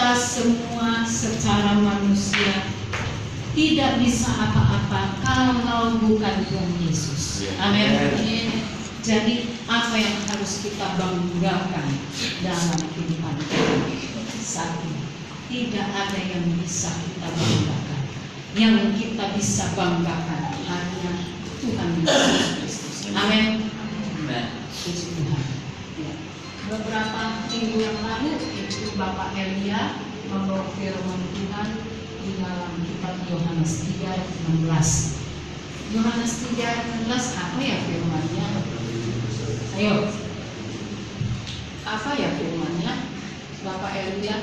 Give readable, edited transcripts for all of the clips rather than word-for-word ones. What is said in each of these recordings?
kita semua secara manusia tidak bisa apa-apa kalau bukan Tuhan Yesus. Amin. Jadi apa yang harus kita banggakan dalam kehidupan kita saat ini? Tidak ada yang bisa kita banggakan. Yang kita bisa banggakan hanya Tuhan Yesus Kristus. Amin. Puji Tuhan. Ya. Beberapa minggu yang lalu itu Bapak Elia membawa firman Tuhan di dalam kitab Yohanes 3:16. Yohanes 3:16 apa ya firman-Nya? Ayo. Apa ya firman-Nya? Bapak Elia.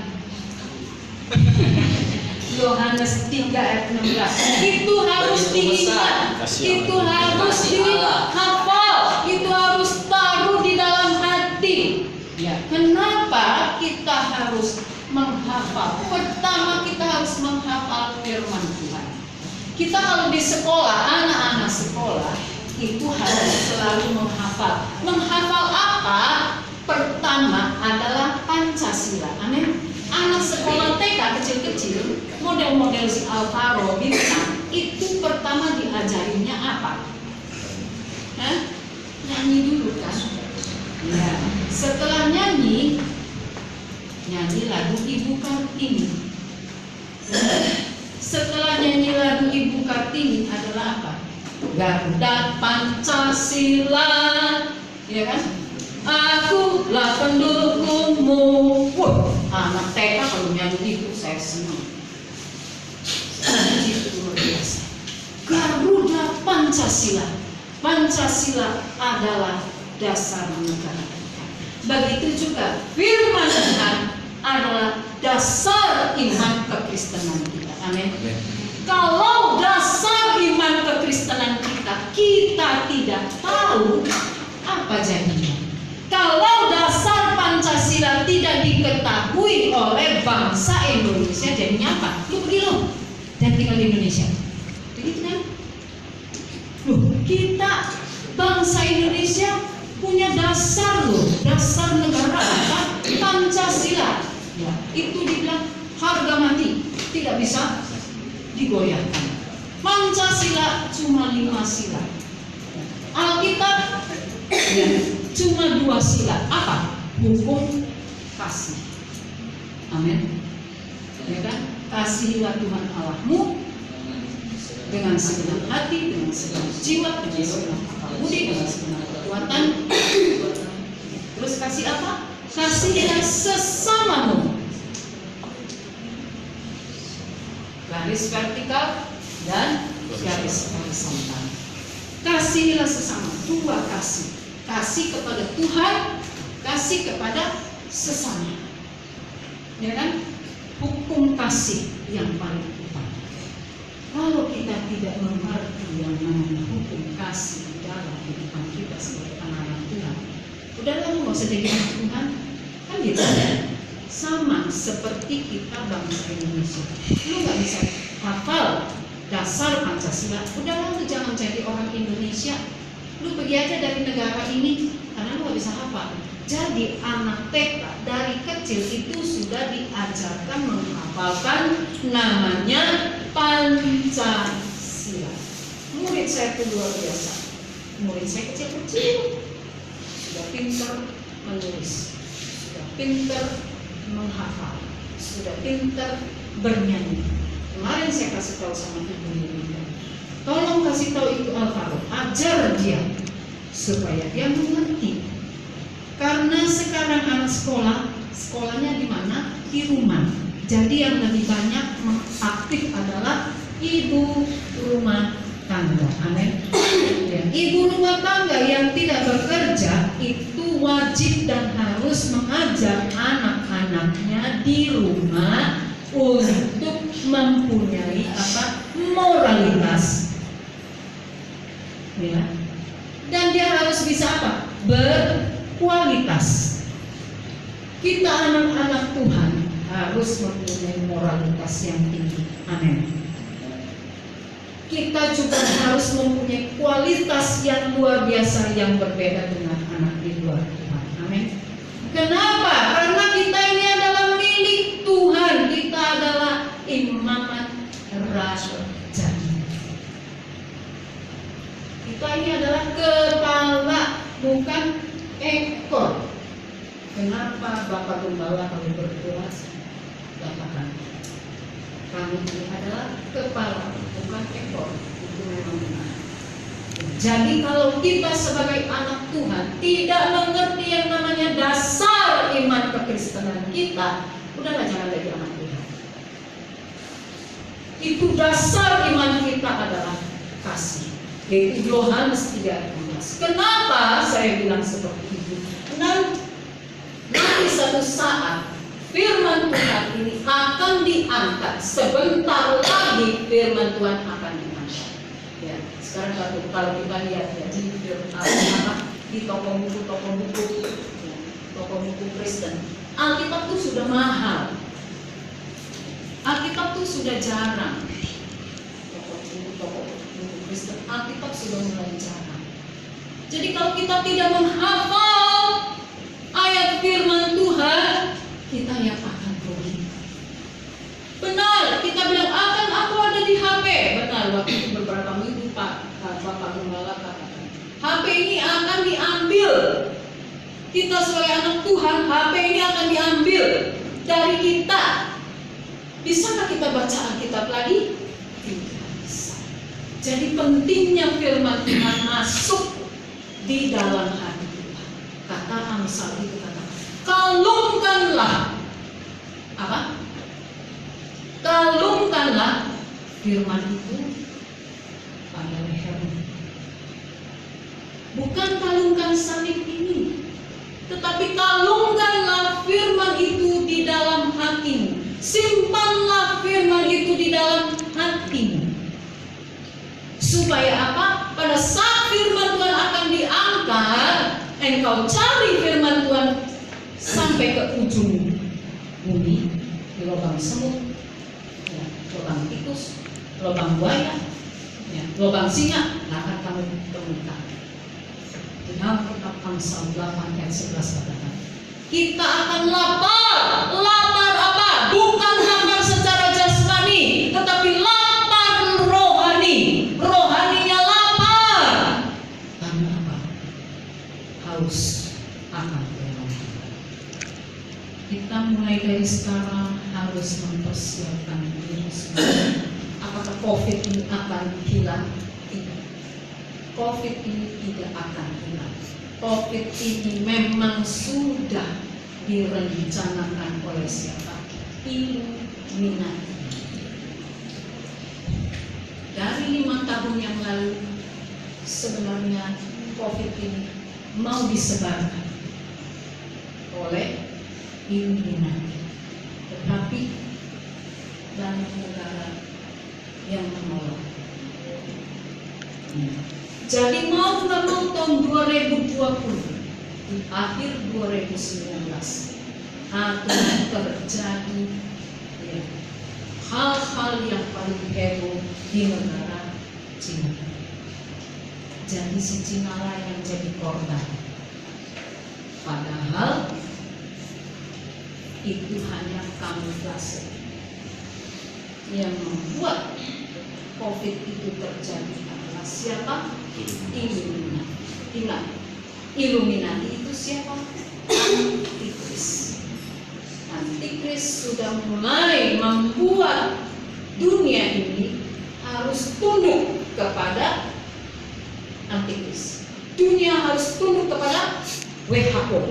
Yohanes 3:16. Itu harus diingat, itu harus dihafal, itu harus taruh di dalam hati. Ya, kenapa kita harus menghafal? Pertama, kita harus menghafal firman Tuhan. Kita kalau di sekolah, anak-anak sekolah itu harus selalu menghafal. Menghafal apa? Pertama adalah Pancasila. Amin. Anak sekolah TK kecil-kecil, model-model si Alvaro, Bintang, itu pertama diajarinnya apa? Nyanyi dulu kan? Ya. Setelah nyanyi lagu Ibu Kartini. Setelah nyanyi lagu Ibu Kartini adalah apa? Garuda Pancasila, ya kan? Akulah pendukungmu. Wah, anak TK kalau nyanyi itu saya senang. Itu luar biasa. Garuda Pancasila. Pancasila adalah dasar negara kita. Begitu juga firman Tuhan adalah dasar iman kekristenan kita. Amin. Kalau dasar iman kekristenan kita tidak tahu, apa jadinya? Kalau dasar Pancasila tidak diketahui oleh bangsa Indonesia, jadinya apa? Lu pergi lo dan tinggal di Indonesia. Begitu kan? Kita bangsa Indonesia punya dasar loh, dasar negara apa? Pancasila. Ya, itu dibilang harga mati, tidak bisa digoyahkan. Pancasila cuma 5 sila. Alkitab ya, cuma 2 sila. Apa? Hukum kasih. Amin. Ya kan? Kasihilah Tuhan Allahmu dengan segenap hati, dengan segenap jiwa, dengan segenap akal budi, dengan segenap kekuatan. Terus kasih apa? Kasihilah sesamamu. Garis vertikal dan garis horizontal. Kasihilah sesama. 2 kasih. Kasih kepada Tuhan, kasih kepada sesama. Ya kan? Hukum kasih yang paling utama. Kalau kita tidak mengerti yang namanya hukum kasih di dalam kehidupan kita sebagai anak-anak Tuhan, udahlah nggak usah jadi anak Tuhan, kan gitu. Sama seperti kita bangsa Indonesia. Lu nggak bisa hafal dasar Pancasila, udahlah lu jangan jadi orang Indonesia. Lu pergi aja dari negara ini, karena lu nggak bisa hafal. Jadi anak TK dari kecil itu sudah diajarkan menghafalkan namanya Pancasila. Murid saya itu luar biasa. Murid saya kecil-kecil sudah pintar menulis, sudah pintar menghafal, sudah pintar bernyanyi. Kemarin saya kasih tahu sama ibu-ibu, tolong kasih tahu itu Alvaro, ajar dia supaya dia mengerti. Karena sekarang anak sekolahnya di mana? Di rumah. Jadi yang lebih banyak aktif adalah ibu rumah tangga. Amin. Ya. Ibu rumah tangga yang tidak bekerja itu wajib dan harus mengajar anak-anaknya di rumah untuk mempunyai moralitas. Ya. Dan dia harus bisa apa? Berkualitas. Kita anak-anak Tuhan harus mempunyai moralitas yang tinggi. Amin. Kita juga harus mempunyai kualitas yang luar biasa yang berbeda dengan anak di luar Tuhan. Amin. Kenapa? Karena kita ini adalah milik Tuhan. Kenapa Bapak Gembala kami berdoa? Katakan, kami ini adalah kepala, bukan ekor. Itu memang benar. Jadi kalau kita sebagai anak Tuhan tidak mengerti yang namanya dasar iman kekristenan kita, udahlah jangan jadi anak Tuhan. Itu dasar iman kita adalah kasih. Yaitu Yohanes 3:16. Kenapa saya bilang seperti itu? Nanti satu saat firman Tuhan ini akan diangkat. Sebentar lagi firman Tuhan akan diangkat. Ya, sekarang kalau kita lihat ya di toko buku Kristen, Alkitab itu sudah mahal. Alkitab itu sudah jarang. Toko buku Kristen, Alkitab sudah mulai jarang. Jadi kalau kita tidak menghafal ayat firman Tuhan, kita yang akan rugi. Benar, kita bilang akan aku ada di HP. Benar, waktu itu beberapa minggu Bapak Gembala katakan, HP ini akan diambil. Kita sebagai anak Tuhan, HP ini akan diambil dari kita. Bisakah kita baca Alkitab lagi? Tidak bisa. Jadi pentingnya firman Tuhan masuk di dalam hati kita. Kata Amsal itu kata, kalungkanlah apa? Kalungkanlah firman itu pada lehermu. Bukan kalungkan salib ini, tetapi kalungkanlah firman itu di dalam hatimu. Simpanlah firman itu di dalam hatimu. Supaya apa? Pada saat firman Tuhan akan diangkat, engkau cari firman Tuhan sampai ke ujung bumi, di lubang semut, ya, lubang tikus, lubang buaya, ya, lubang singa, akan kamu temukan. Di dalam kitab Amsal 8 ayat 11 katakan, kita akan lapar. Lapar apa? Bukan lapar secara jasmani, tetapi lapar rohani. Rohaninya lapar. Karena apa? Haus akan firman. Kita mulai dari sekarang harus mempersiapkan diri sendiri. Apakah COVID ini akan hilang? Tidak. COVID ini tidak akan hilang. COVID ini memang sudah direncanakan oleh siapa? Illuminati. Dari 5 tahun yang lalu sebenarnya COVID ini mau disebarkan oleh Illuminati, tetapi banyak negara yang menolak. Jadi mau nggak mau tahun 2020 di akhir 2019 akan terjadi ya, hal-hal yang paling heboh di negara Cina. Jadi si Cina lah yang jadi korban. Padahal itu hanya kamuflase yang membuat COVID itu terjadi adalah siapa? Illuminati. Ingat, Illuminati itu siapa? Antikris. Antikris sudah mulai membuat dunia ini harus tunduk kepada Antikris. Dunia harus tunduk kepada WHO.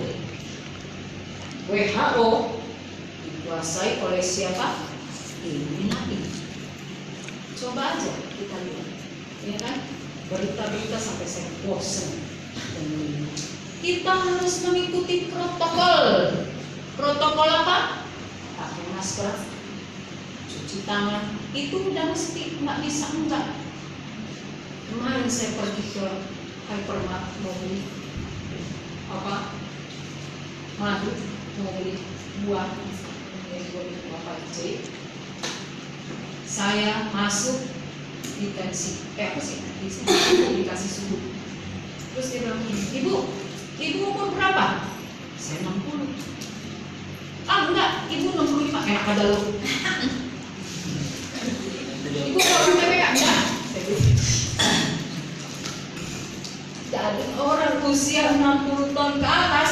WHO dikuasai oleh siapa? Illuminati. Coba aja kita lihat, ya kan? Berita-berita sampai saya bosan. Kita harus mengikuti protokol. Protokol apa? Pakai masker, cuci tangan. Itu udah mesti, nggak bisa enggak. Kemarin saya pergi ke hypermart mau beli apa? Madu, mau beli buah. Jadi saya masuk di tensi, dikasih suhu. Terus dia bilang, ibu umur berapa? Saya 60. Ah enggak, ibu 65. Enak ada lo. Ibu orang PPK enggak? Jadi orang usia 60 tahun ke atas,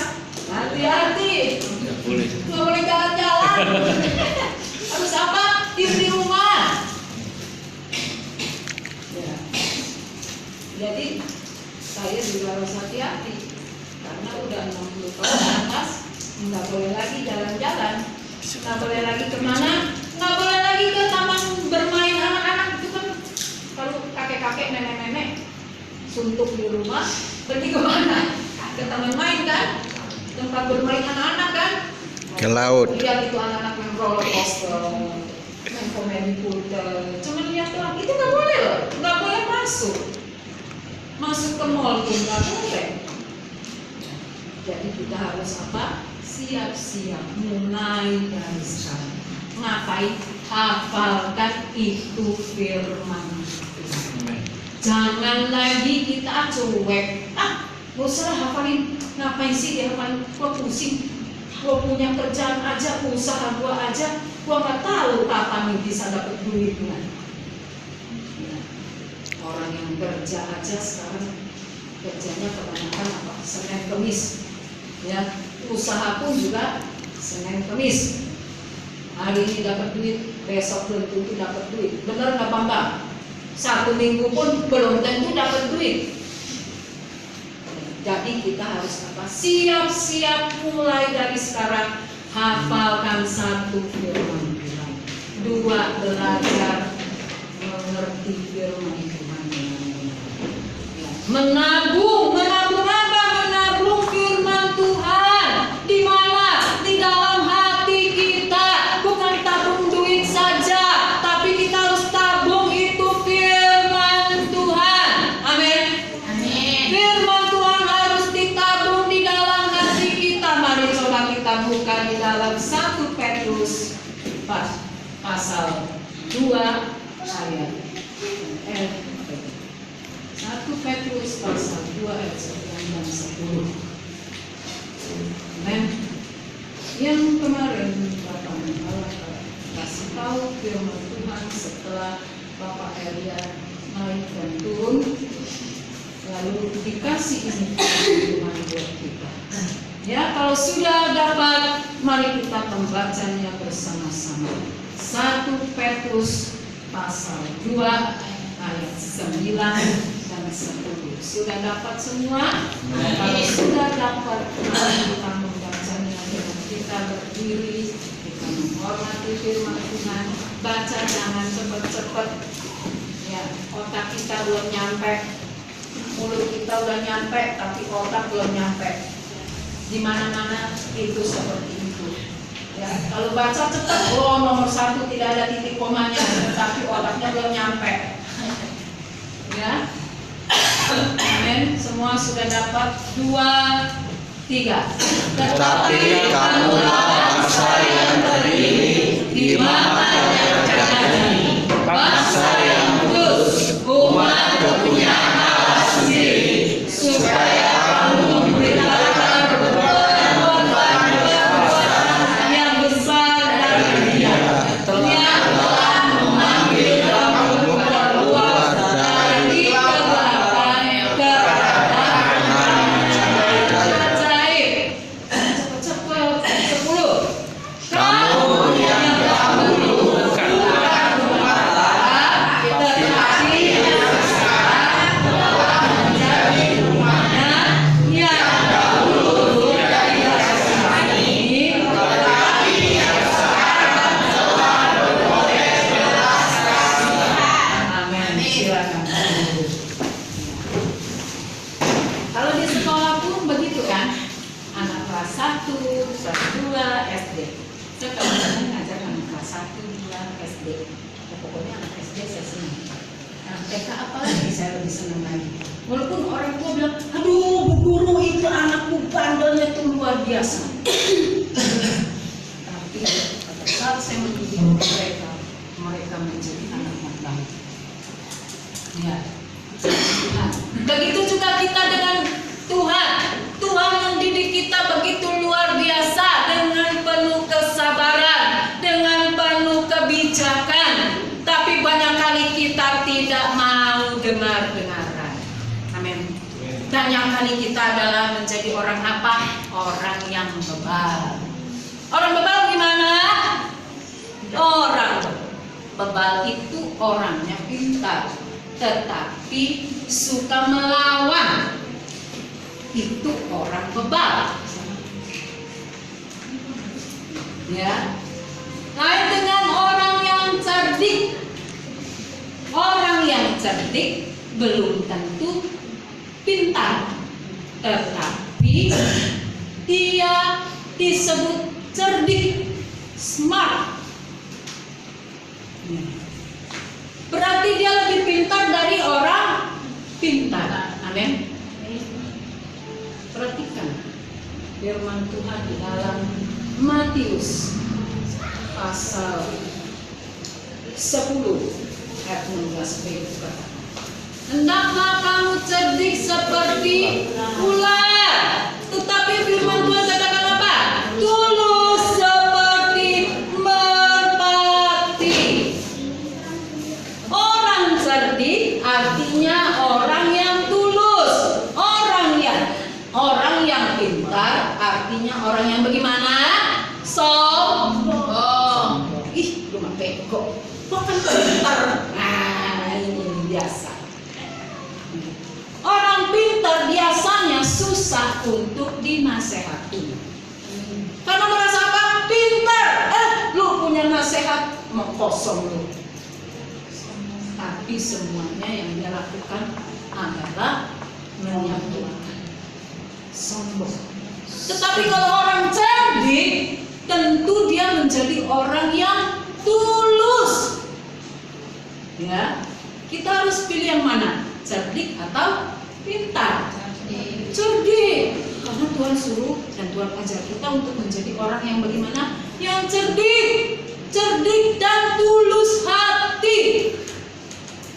hati-hati. Nggak boleh jalan-jalan. Harus apa? Diam di rumah. Ya. Jadi saya juga harus hati-hati karena udah 60 tahun ke atas, nggak boleh lagi jalan-jalan, nggak boleh lagi kemana, nggak boleh lagi ke taman bermain anak-anak. Itu kan kalau kakek-kakek, nenek-nenek suntuk di rumah, pergi ke mana? Ke taman main kan, tempat bermain anak-anak kan. Ke laut. Lihat itu anak-anak yang roller coaster, main komedi puter, cuma lihat doang. Itu nggak boleh loh, nggak boleh masuk. Masuk ke mall pun nggak boleh. Jadi kita harus apa? Siap-siap mulai dari sekarang. Ngapain? Hafalkan itu firman Tuhan. Jangan lagi kita cuek. Gak usah hafalin. Ngapain sih dia hafalin? Gua pusing. Gua punya kerjaan aja, usaha gua aja. Gua nggak tahu kapan bisa dapat duit kan. Orang yang kerja aja sekarang kerjanya kebanyakan apa? Senin Kemis. Ya, usaha pun juga Senin Kemis. Hari ini dapat duit, besok belum tentu dapat duit. Benar nggak Bambang? 1 minggu pun belum tentu dapat duit. Jadi kita harus apa? Siap-siap mulai dari sekarang. Hafalkan 1 firman Tuhan. 2 belajar mengerti firman Tuhan dengan benar. Menabung apa? Menabung firman Tuhan. Di mana? Di dalam hati kita. Bukan tabung duit saja, tapi kita harus tabung itu firman Tuhan. Amin. Amin. Firman Tuhan harus ditabung di dalam hati kita. Mari coba kita buka di dalam 1 Petrus pasal 2 ayat 1 Petrus pasal 2 ayat 9 dan 10. Amen. Yang kemarin Bapak Allah kasih tahu firman Tuhan setelah Bapak Elia naik dan turun, lalu dikasih ini Tuhan buat kita. Ya, kalau sudah dapat, mari kita membacanya bersama-sama. 1 Petrus pasal 2 ayat 9 dan 10. Sudah dapat semua? Kalau sudah dapat, mari kita membacanya dengan kita berdiri, kita menghormati firman Tuhan. Baca, jangan cepat-cepat. Ya, otak kita belum nyampe, mulut kita udah nyampe, tapi otak belum nyampe. Di mana-mana itu seperti itu. Ya, kalau baca cepat, nomor 1 tidak ada titik komanya, tetapi otaknya belum nyampe. Ya, amin. Semua sudah dapat. 2, 3. Tetapi kamulah bangsa yang terdiri di mana terjadi, bangsa yang kudus, umat kepunyaan Allah sendiri, supaya kamu memberitakan perbuatan yang besar dari Dia telah memanggil kamu keluar dari kegelapan ke ajaib. Cepat-cepat. 10. Kamu yang dahulu bukan rumah, tetapi yang sekarang telah menjadi rumahnya. Yang dahulu sudah diasingani, tetapi yang sekarang telah beroleh belas kasihan. Amin. Silakan. Kalau di sekolah pun begitu kan, anak kelas 1, kelas 2, SD. Saya kadang-kadang ngajar anak kelas 1, 2, SD. Ya, pokoknya anak SD saya senang. Anak TK apalagi saya lebih senang lagi. Walaupun orang tua bilang, aduh Bu Guru itu anakku bandelnya itu luar biasa. Tapi pada saat saya mendidik mereka, mereka menjadi anak yang baik. Ya. Nah, begitu juga kita dengan Tuhan. Tuhan mendidik kita begitu luar biasa, dengan penuh kesabaran, dengan penuh kebijakan. Tapi banyak kali kita tidak mau dengar-dengaran. Amin. Banyak kali kita adalah menjadi orang apa? Orang yang bebal. Orang bebal gimana? Orang bebal itu orangnya pintar, tetapi suka melawan. Itu orang bebal. Ya. Lain dengan orang yang cerdik. Orang yang cerdik belum tentu pintar, tetapi dia disebut cerdik, smart. Berarti dia lebih pintar dari orang pintar. Amin. Perhatikan firman Tuhan di dalam Matius pasal 10 ayat 16b berkata, hendaklah kamu cerdik seperti ular, tetapi firman Tuhan katakan apa? Tulus seperti merpati. Orang cerdik artinya orang yang tulus, orang yang pintar artinya orang yang bagaimana? Sombong. Ih, lu mah bego. Gua kan pintar. Nah, ini biasa. Orang pintar biasanya susah untuk dinasehati. Karena merasa apa? Pintar. Lu punya nasihat mau kosong lu. Tapi semuanya yang dia lakukan adalah menyatukan sombong. Tetapi kalau orang cerdik, tentu dia menjadi orang yang tulus. Ya, kita harus pilih yang mana? Cerdik atau pintar? Cerdik. Karena Tuhan suruh dan Tuhan ajar kita untuk menjadi orang yang bagaimana? Yang cerdik dan tulus hati.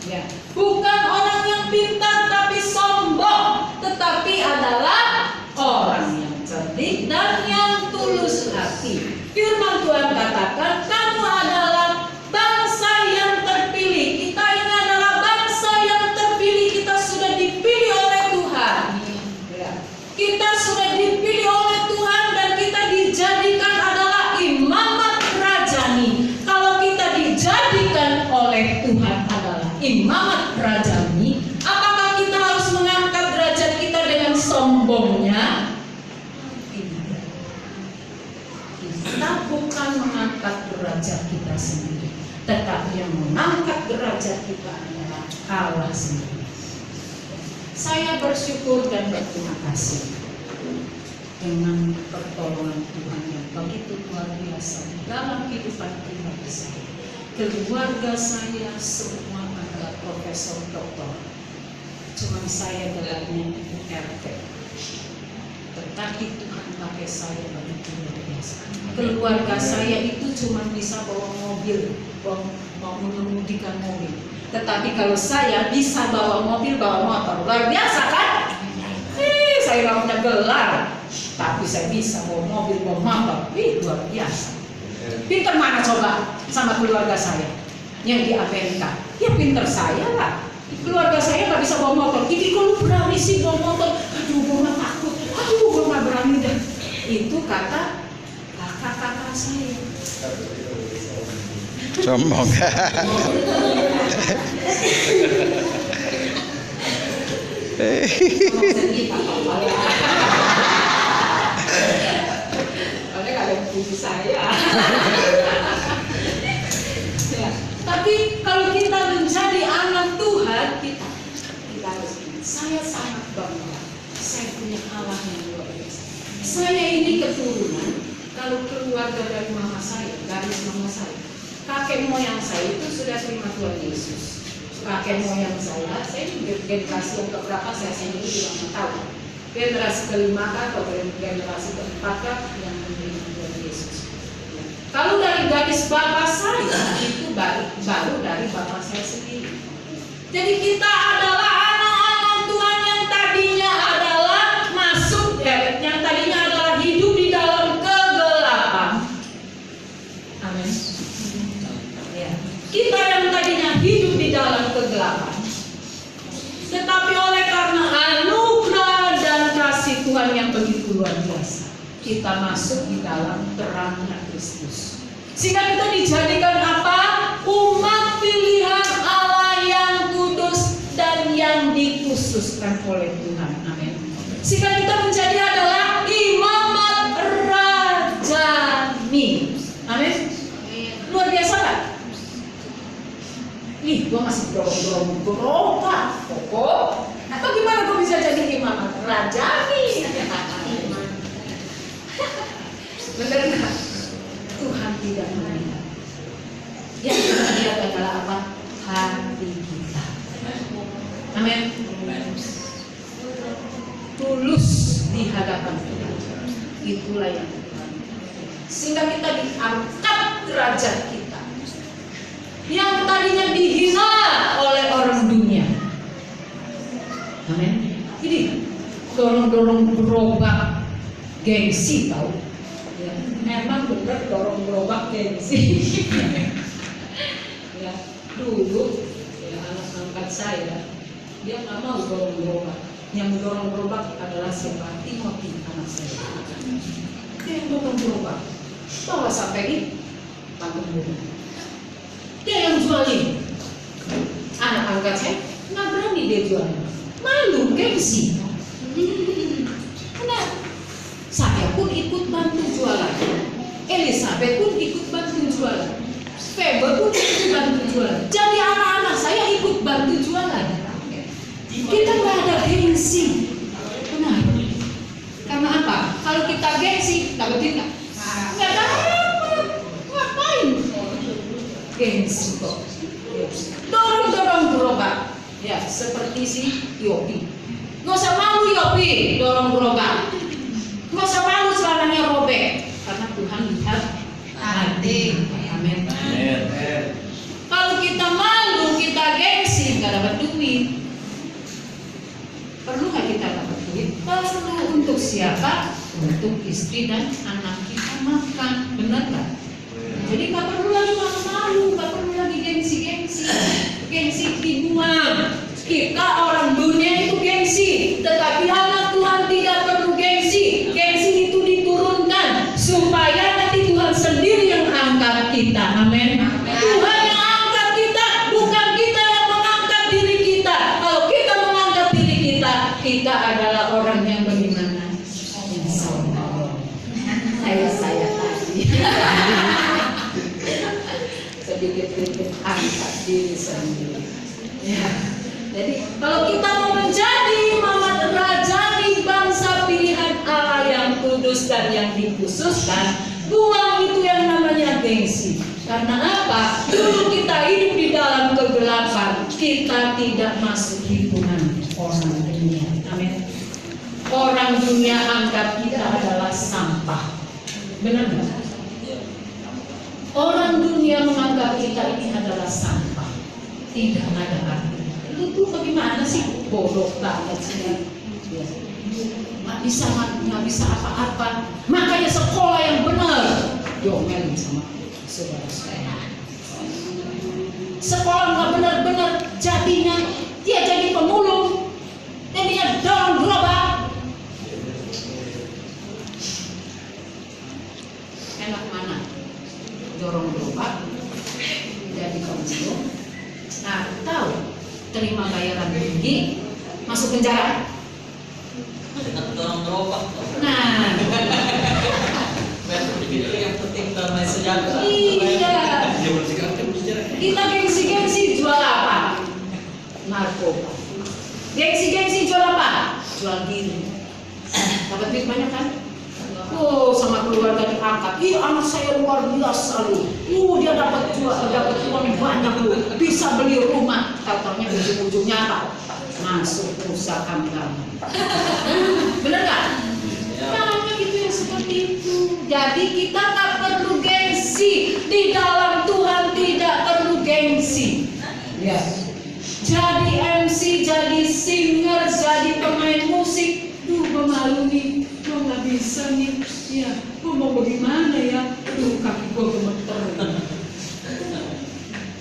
Ya, bukan orang yang pintar tapi sombong, tetapi adalah orang yang cerdik dan yang tulus hati. Firman Tuhan katakan, kamu adalah bangsa yang terpilih. Kita ini adalah bangsa yang terpilih. Kita sudah dipilih oleh Tuhan. Ya. Kita sudah dipilih oleh Tuhan dan kita dijadikan adalah imamat rajani. Kalau kita dijadikan oleh Tuhan adalah imamat rajani, apakah kita harus mengangkat derajat kita dengan sombongnya? Tidak. Kita bukan mengangkat derajat kita sendiri, tetapi yang mengangkat derajat kita adalah Allah sendiri. Saya bersyukur dan berterima kasih dengan pertolongan Tuhan yang begitu luar biasa dalam kehidupan pribadi saya. Keluarga saya semua adalah profesor doktor. Cuma saya gelarnya itu RT. Tetapi Tuhan pakai saya begitu luar biasa. Keluarga saya itu cuma bisa bawa mobil, mau mengemudikan mobil. Tetapi kalau saya bisa bawa mobil, bawa motor, luar biasa kan? Saya nggak punya gelar, tapi saya bisa bawa mobil, bawa motor. Luar biasa. Pinter mana coba sama keluarga saya yang di Amerika? Ya pinter saya lah. Keluarga saya nggak bisa bawa motor. Ini kalau berani sih bawa motor, aduh gue nggak takut, aduh gue nggak berani deh. Itu kata kakak-kakak saya. Sombong. Oleh kalian puji saya. Ya, tapi kalau kita menjadi anak Tuhan, kita harus. Saya sangat bangga. Saya punya Allah yang luar biasa. Saya ini keturunan. Kalau keluarga dari mama saya, garis mama saya, kakek moyang saya itu sudah terima Tuhan Yesus. Kakek moyang saya ini generasi yang keberapa saya sendiri juga nggak tahu. Generasi kelima atau generasi keempat yang menerima Tuhan Yesus. Kalau dari garis bapak saya itu baru dari bapak saya sendiri. Jadi kita adalah anak-anak Tuhan yang tadinya adalah masuk, yang tadinya adalah hidup di dalam kegelapan. Amin. Ya. Kita yang tadinya hidup di dalam kegelapan, tetapi oleh karena anugerah dan kasih Tuhan yang begitu luar biasa, kita masuk di dalam terangnya Kristus. Sehingga kita dijadikan apa? Umat pilihan Allah yang kudus dan yang dikhususkan oleh Tuhan. Amin. Sehingga kita menjadi adalah imamat rajani. Amin. Luar biasa kan? Nih, gua masih berobat pokok. Atau gimana gua bisa jadi imamat rajani? Benar nggak? Tuhan tidak melihat. Yang kita lihat adalah apa? Hati kita. Amin. Tulus di hadapan Tuhan. Itulah yang Tuhan. Sehingga kita diangkat derajat kita. Yang tadinya dihina oleh orang dunia. Amin. Ini dorong-dorong gerobak gengsi tahu. Ya, memang benar dorong gerobak gengsi. Ya, dulu ya, anak angkat saya dia nggak mau dorong gerobak. Yang dorong gerobak adalah siapa? Timothy anak saya. Dia yang dorong gerobak. Bawa sampai di panggung bumi. Dia yang jualin. Anak angkat saya nggak berani dia jualin. Malu, gengsi. Kenapa? Saya pun ikut bantu jualan. Elizabeth pun ikut bantu jualan. Faber pun ikut bantu jualan. Jadi anak-anak saya ikut bantu jualan. Kita nggak ada gengsi. Kenapa? Karena apa? Kalau kita gengsi, dapetin nggak? Nggak dapat. Ngapain? Gengsi kok. Dorong-dorong gerobak. Ya, seperti si Yopi. Nggak usah malu Yopi, dorong gerobak. Nggak usah malu celananya robek. Karena Tuhan lihat hati. Amin. Kalau kita malu, kita gengsi, nggak dapat duit. Perlu nggak kita dapat duit? Perlu. Untuk siapa? Untuk istri dan anak kita makan. Benar nggak? Jadi nggak perlu lagi malu-malu, nggak perlu lagi gengsi-gengsi. Gengsi dibuang. Kita orang dunia itu gengsi, tetapi anak Tuhan tidak perlu gengsi. Gengsi itu diturunkan supaya nanti Tuhan sendiri yang angkat kita. Amin. Tuhan yang angkat kita, bukan kita yang mengangkat diri kita. Kalau kita mengangkat diri kita, kita adalah orang yang bagaimana? Yang sombong. Saya tadi sedikit-sedikit angkat diri sendiri. Ya. Jadi kalau kita mau menjadi imamat rajani, bangsa pilihan Allah yang kudus dan yang dikhususkan, buang itu yang namanya gengsi. Karena apa? Dulu kita hidup di dalam kegelapan, kita tidak masuk hitungan orang dunia. Amin. Orang dunia anggap kita adalah sampah. Benar nggak? Orang dunia menganggap kita ini adalah sampah, tidak ada arti. Itu bagaimana sih? Bodoh banget sih. Nggak bisa apa-apa. Makanya sekolah yang benar. Diomelin sama saudara-saudara. Sekolah nggak benar-benar, jadinya dia jadi pemulung, jadinya dorong gerobak. Enak mana? Dorong gerobak, jadi pemulung. Nah, tahu? Terima bayaran tinggi, masuk penjara. Dorong gerobak. Nah, yang penting damai sejahtera. iya. Kita gengsi-gengsi jual apa? Narkoba. Gengsi-gengsi jual apa? Jual diri. Dapat duit banyak kan? Oh, sama keluarga diangkat. Ih, anak saya luar biasa lu. Dia dapat uang banyak lu. Bisa beli rumah. Tahu-taunya ujung-ujungnya apa? Masuk perusahaan kamu. Bener nggak? Banyak itu yang seperti itu. Jadi kita tak perlu gengsi. Di dalam Tuhan tidak perlu gengsi. Ya. Jadi MC, jadi singer, jadi pemain musik. Gue malu nih. Gue nggak bisa nih. Ya, gue mau bagaimana ya? Kaki gue gemeter.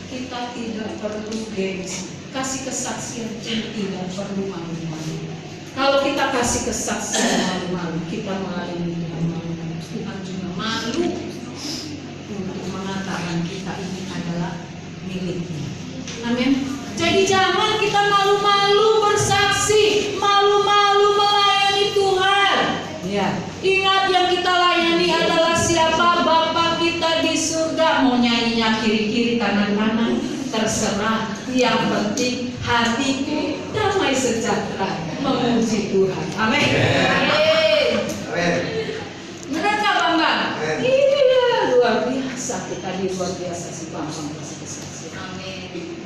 Kita tidak perlu gengsi. Kasih kesaksian tidak perlu malu-malu. Kalau kita kasih kesaksian malu-malu, kita mengalami malu-malu. Tuhan juga malu untuk mengatakan kita ini adalah miliknya. Amin. Jadi jangan kita malu-malu bersaksi, malu-malu melayani Tuhan. Ya, ingat yang kita layani adalah siapa? Bapa kita di surga. Mau nyanyinya kiri-kiri kanan-kanan terserah. Yang penting hatiku damai sejahtera memuji Tuhan. Amin. Amin. Benar nggak Bambang? Iya, luar biasa kita luar biasa si Bambang bersaksi. Amin.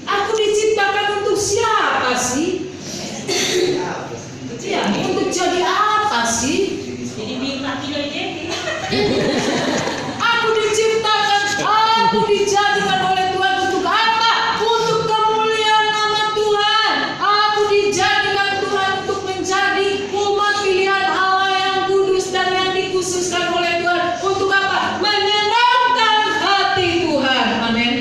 Aku diciptakan untuk siapa sih? Ya, untuk jadi apa sih? Jadi minta tidak jadi. Aku diciptakan, aku dijadikan oleh Tuhan untuk apa? Untuk kemuliaan nama Tuhan. Aku dijadikan Tuhan untuk menjadi umat pilihan Allah yang kudus dan yang dikhususkan oleh Tuhan. Untuk apa? Menyenangkan hati Tuhan. Amin.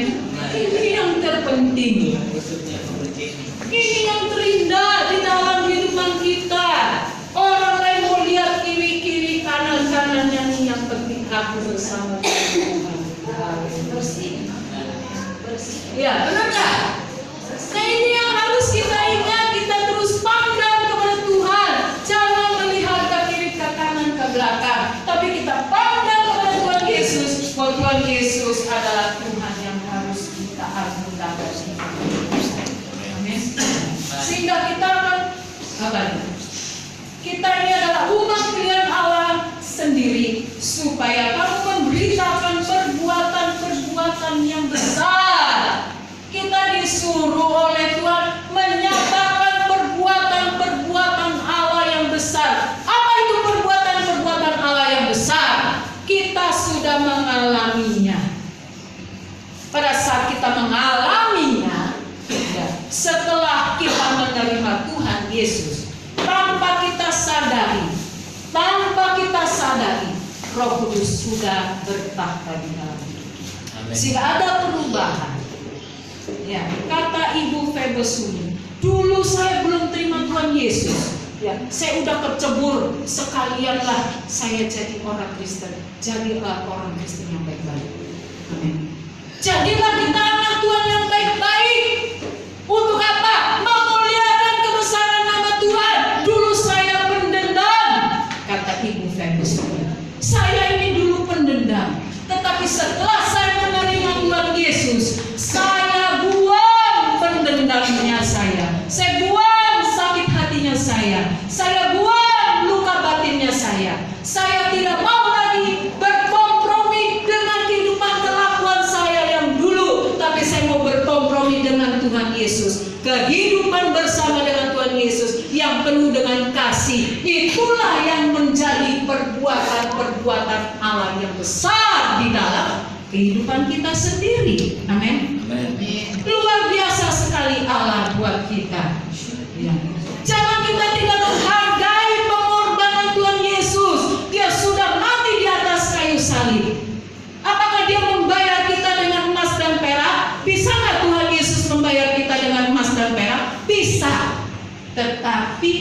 Ini yang terpenting. Ini yang terindah di dalam kehidupan kita. Orang lain mau lihat kiri-kiri kanan-kanan, yang penting aku bersama Tuhan. Bersih. Bersih. Ya, benar nggak? Nah ini yang harus kita ingat. Kita terus pandang kepada Tuhan. Jangan melihat ke kiri, ke kanan, ke belakang. Tapi kita pandang kepada Tuhan Yesus. Bahwa Tuhan Yesus adalah Tuhan yang harus kita agungkan. Amin. Sehingga kita akan apa? Kita ini adalah umat pilihan Allah sendiri, supaya kamu memberitakan perbuatan-perbuatan yang besar. Kita disuruh oleh Tuhan menyatakan perbuatan-perbuatan Allah yang besar. Apa itu perbuatan-perbuatan Allah yang besar? Kita sudah mengalaminya. Pada saat kita mengalaminya, ya, setelah kita menerima Tuhan Yesus, tanpa kita sadari, Roh Kudus sudah bertahta di dalam hidup kita. Sehingga ada perubahan. Ya, kata Ibu Febesuni, dulu saya belum terima Tuhan Yesus. Ya, saya udah kecebur, sekalianlah saya jadi orang Kristen. Jadilah orang Kristen yang baik-baik. Amin. Jadilah kita anak Tuhan yang baik-baik. Untuk apa? Memuliakan kebesaran nama Tuhan. Dulu saya pendendam, kata Ibu Febesuni. Saya ini dulu pendendam, tetapi setelah saya menerima Tuhan Yesus, saya buang pendendamnya saya buang sakit hatinya saya buang luka batinnya saya tidak mau lagi berkompromi dengan kehidupan kelakuan saya yang dulu, tapi saya mau berkompromi dengan Tuhan Yesus. Kehidupan bersama dengan Tuhan Yesus yang penuh dengan kasih, itulah yang menjadi perbuatan-perbuatan Allah yang besar di dalam kehidupan kita sendiri. Amin. Luar biasa sekali Allah buat kita. Ya. Jangan kita tidak menghargai pengorbanan Tuhan Yesus. Dia sudah mati di atas kayu salib. Apakah dia membayar kita dengan emas dan perak? Bisa nggak Tuhan Yesus membayar kita dengan emas dan perak? Bisa. Tetapi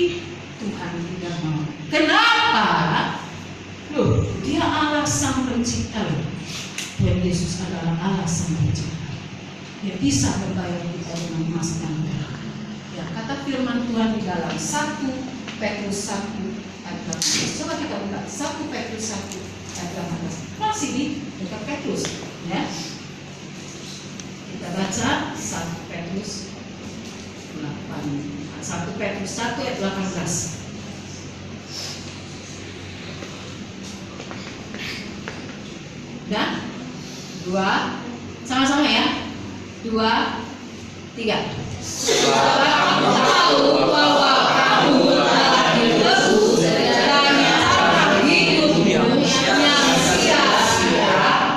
Tuhan tidak mau. Kenapa? Loh, dia Allah sang pencipta. Tuhan Yesus adalah Allah sang pencipta. Dia bisa membayar kita dengan emas dan perak. Ya, kata firman Tuhan di dalam 1 Petrus 1 ayat 18. Coba kita buka 1 Petrus 1 ayat 18. Masih di dekat Petrus, ya. Kita baca 1 Petrus 1 Petrus 1 ayat 18. Dan 2, sama-sama ya. 2, 3. Sebab kamu tahu bahwa kamu telah ditebus dari cara hidup yang sia-sia,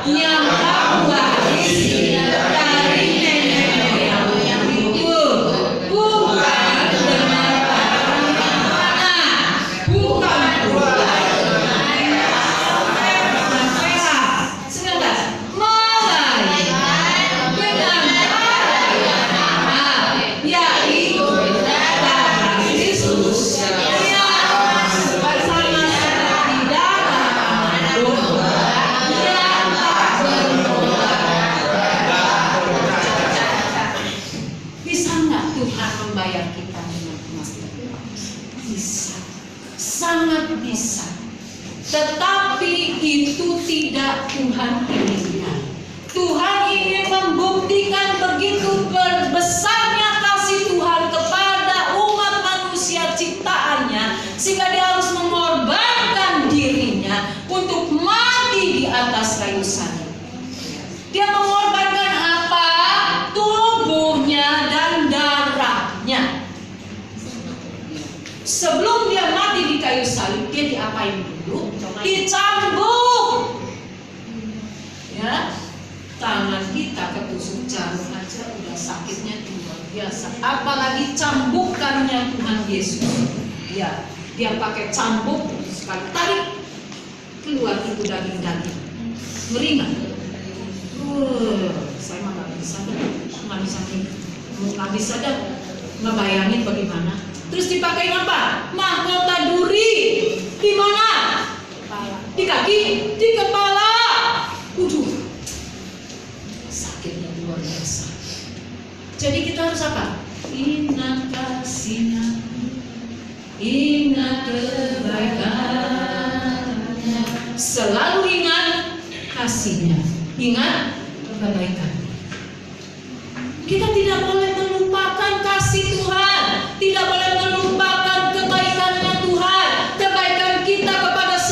yang kamu warisi dari nenek moyang itu, bukan dengan bukan pula dengan yaitu darah Tuhan inginkan. Tuhan ingin membuktikan begitu besarnya kasih Tuhan kepada umat manusia ciptaannya, sehingga dia harus mengorbankan dirinya untuk mati di atas kayu salib. Dia mengorbankan apa? Tubuhnya dan darahnya. Sebelum dia mati di kayu salib, dia diapain dulu? Dicambuk. Ya, tangan kita ketusuk jarum aja udah sakitnya luar biasa. Apalagi cambukannya Tuhan Yesus. Ya, dia pakai cambuk sekali tarik keluar itu daging-daging. Ngeri nggak? Saya mah nggak bisa dah ngebayangin bagaimana. Terus dipakai apa? Mahkota duri. Di mana? Di kaki, di kepala. Sakitnya luar biasa. Jadi kita harus apa? Ingat kasih-Nya, ingat kebaikan-Nya. Selalu ingat kasih-Nya, ingat kebaikan. Kita tidak boleh